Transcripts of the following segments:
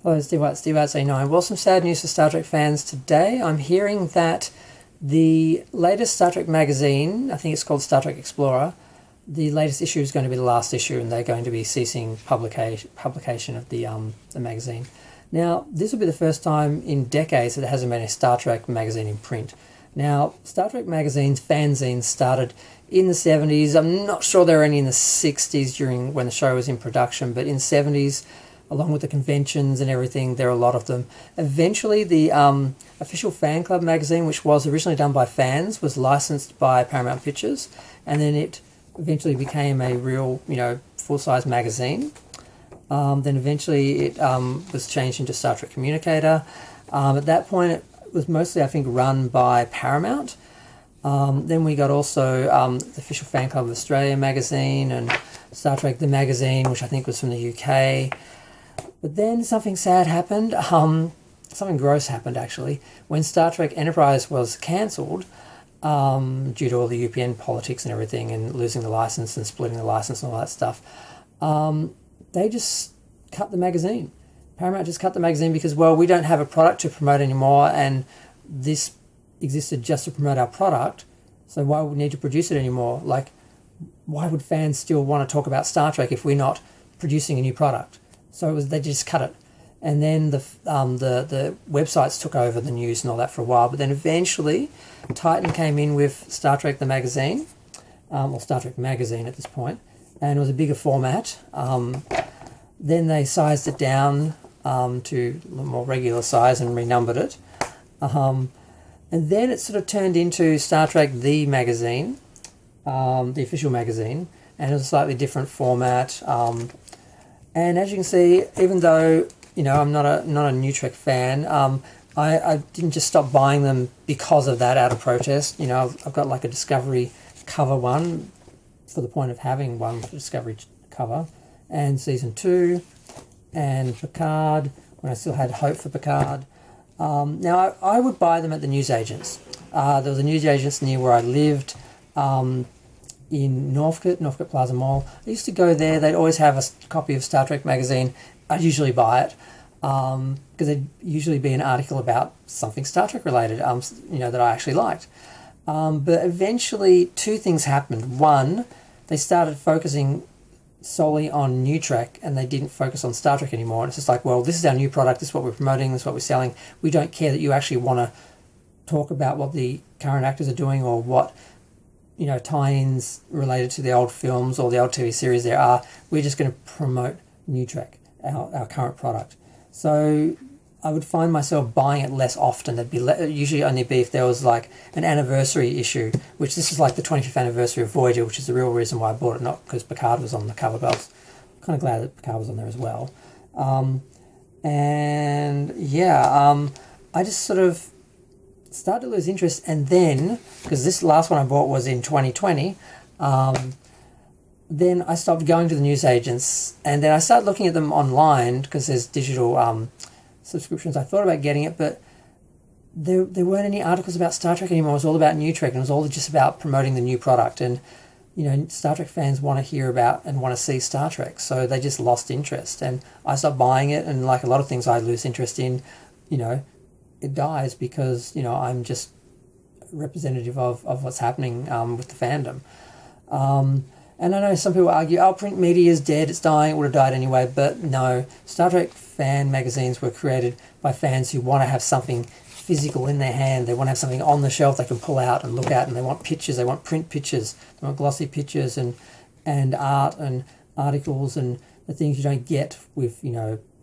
Hello, Steve White, Steve White 89. Well, some sad news for Star Trek fans today. I'm hearing that the latest Star Trek magazine, I think it's called Star Trek Explorer, the latest issue is going to be the last issue, and they're going to be ceasing publication of the magazine. Now, this will be the first time in decades that there hasn't been a Star Trek magazine in print. Now, Star Trek magazines, fanzines, started in the 70s. I'm not sure there were any in the 60s during when the show was in production, but in the 70s, along with the conventions and everything, there are a lot of them. Eventually, the official fan club magazine, which was originally done by fans, was licensed by Paramount Pictures, and then it eventually became a real, full-size magazine. Then eventually it was changed into Star Trek Communicator. At that point, it was mostly, I think, run by Paramount. Then we got also the official fan club of Australia magazine and Star Trek the magazine, which I think was from the UK. But then something sad happened. Something gross happened, actually. When Star Trek Enterprise was cancelled, due to all the UPN politics and everything and losing the license and splitting the license and all that stuff, they just cut the magazine. Paramount just cut the magazine because, well, we don't have a product to promote anymore, and this existed just to promote our product, so why would we need to produce it anymore? Like, why would fans still want to talk about Star Trek if we're not producing a new product? So they just cut it. And then the websites took over the news and all that for a while, but then eventually Titan came in with Star Trek the magazine, or Star Trek magazine at this point, and it was a bigger format. Then they sized it down to a more regular size and renumbered it. And then it sort of turned into Star Trek the magazine, the official magazine, and it was a slightly different format. And as you can see, even though I'm not a New Trek fan, I didn't just stop buying them because of that out of protest. I've got like a Discovery cover one for the point of having one with a Discovery cover, and Season 2, and Picard, when I still had hope for Picard. Now, I would buy them at the newsagents. There was a newsagents near where I lived in Northcote Plaza Mall. I used to go there. They'd always have a copy of Star Trek magazine. I'd usually buy it because there'd usually be an article about something Star Trek related, that I actually liked. But eventually, two things happened. One, they started focusing solely on New Trek, and they didn't focus on Star Trek anymore. It's just like, well, this is our new product, this is what we're promoting, this is what we're selling. We don't care that you actually want to talk about what the current actors are doing or what, tie-ins related to the old films or the old TV series there are. We're just going to promote New Trek, our current product. So I would find myself buying it less often. There'd be usually only be if there was like an anniversary issue, which this is like the 25th anniversary of Voyager, which is the real reason why I bought it, not because Picard was on the cover, but I was kind of glad that Picard was on there as well. I just sort of started to lose interest, and then, because this last one I bought was in 2020, then I stopped going to the newsagents, and then I started looking at them online because there's digital subscriptions. I thought about getting it, but there weren't any articles about Star Trek anymore. It was all about New Trek, and it was all just about promoting the new product. And Star Trek fans want to hear about and want to see Star Trek, so they just lost interest. And I stopped buying it, and like a lot of things I lose interest in, it dies because I'm just representative of what's happening with the fandom. And I know some people argue, print media is dead, it's dying, it would have died anyway, but no. Star Trek fan magazines were created by fans who want to have something physical in their hand. They want to have something on the shelf they can pull out and look at, and they want pictures, they want print pictures, they want glossy pictures and art and articles and the things you don't get with,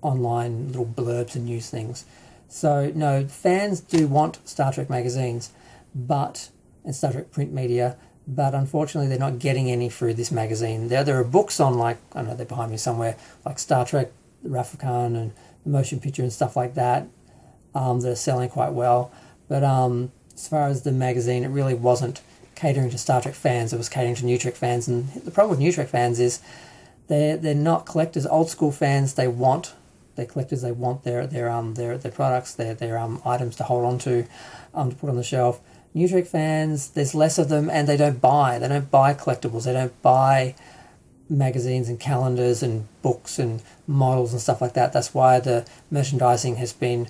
online little blurbs and news things. So, no, fans do want Star Trek magazines and Star Trek print media, but unfortunately they're not getting any through this magazine. There are books on, like, I don't know, they're behind me somewhere, like Star Trek, Wrath of Khan and the motion picture and stuff like that, that are selling quite well. But as far as the magazine, it really wasn't catering to Star Trek fans, it was catering to New Trek fans. And the problem with New Trek fans is they're not collectors. Old school fans, they're collectors, they want their products, their items to hold on to put on the shelf. New Trek fans, there's less of them, and they don't buy collectibles, they don't buy magazines and calendars and books and models and stuff like that. That's why the merchandising has been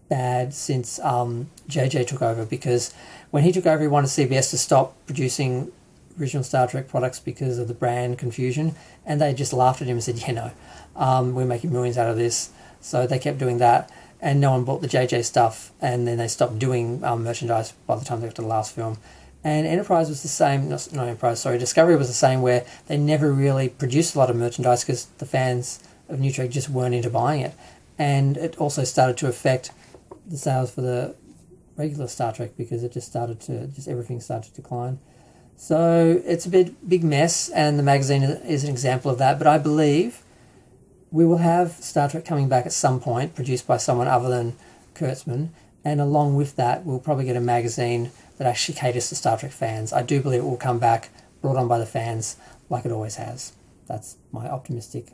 bad since JJ took over, because when he took over, he wanted CBS to stop producing original Star Trek products because of the brand confusion, and they just laughed at him and said, yeah, no, we're making millions out of this. So they kept doing that, and no one bought the JJ stuff, and then they stopped doing merchandise by the time they got to the last film. And Enterprise was the same, not Enterprise, sorry, Discovery was the same, where they never really produced a lot of merchandise because the fans of New Trek just weren't into buying it. And it also started to affect the sales for the regular Star Trek, because it just everything started to decline. So it's a big mess, and the magazine is an example of that. But I believe we will have Star Trek coming back at some point, produced by someone other than Kurtzman, and along with that, we'll probably get a magazine that actually caters to Star Trek fans. I do believe it will come back, brought on by the fans, like it always has. That's my optimistic